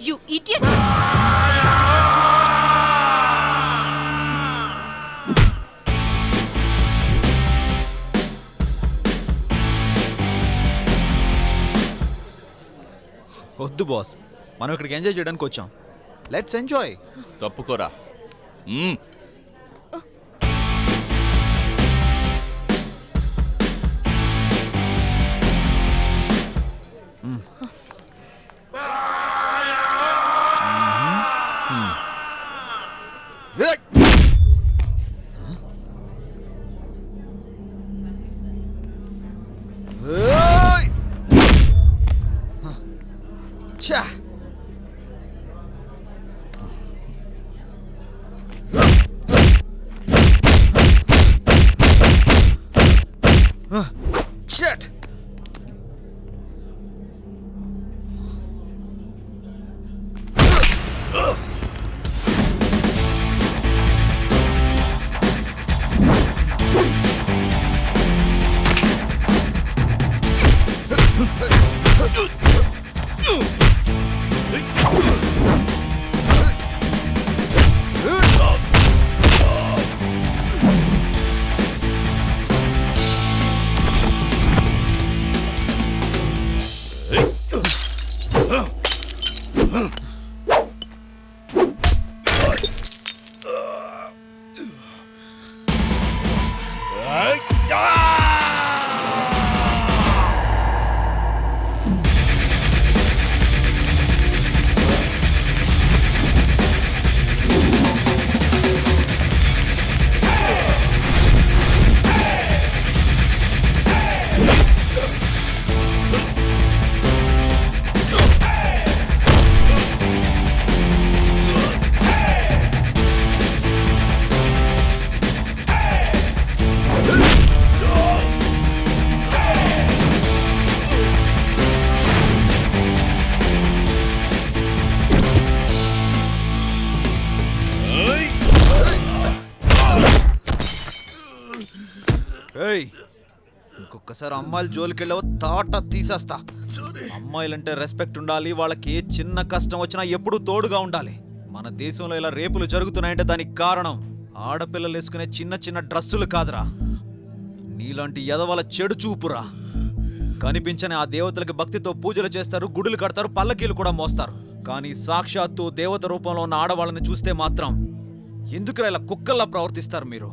You idiot. వద్దు boss, మనం ఇక్కడికి ఎంజాయ్ చేయడానికి వచ్చాం. Let's enjoy. తప్పుకోరా. ఛా! షట్! ఇంకొకసారి అమ్మాయిల జోలికెళ్ళావు తాట తీసేస్తా. అమ్మాయిలంటే రెస్పెక్ట్ ఉండాలి, వాళ్ళకి ఏ చిన్న కష్టం వచ్చినా ఎప్పుడూ తోడుగా ఉండాలి. మన దేశంలో ఇలా రేపులు జరుగుతున్నాయంటే దానికి కారణం ఆడపిల్లలు వేసుకునే చిన్న చిన్న డ్రెస్సులు కాదురా, నీలాంటి ఎదవల చెడు చూపురా. కనిపించని ఆ దేవతలకి భక్తితో పూజలు చేస్తారు, గుడులు కడతారు, పల్లకీలు కూడా మోస్తారు. కానీ సాక్షాత్తు దేవత రూపంలో ఉన్న ఆడవాళ్ళని చూస్తే మాత్రం ఎందుకురా ఇలా కుక్కల్లా ప్రవర్తిస్తారు మీరు?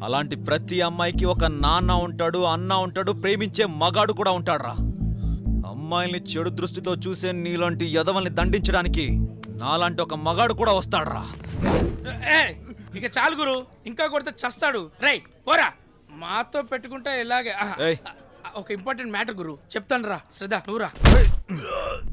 అలాంటి ప్రతి అమ్మాయికి ఒక నాన్న ఉంటాడు, అన్న ఉంటాడు, ప్రేమించే మగాడు కూడా ఉంటాడురా. అమ్మాయిల్ని చెడు దృష్టితో చూసే నీలాంటి యదవల్ని దండించడానికి నాలాంటి ఒక మగాడు కూడా వస్తాడురా. ఇక చాలు గురు, ఇంకా కొడితే చస్తాడు. రేయ్ పోరా, మాతో పెట్టుకుంటే ఇలాగే. ఒక ఇంపార్టెంట్ మ్యాటర్ గురు చెప్తాను రా. శ్రద్ధ నువ్వురా.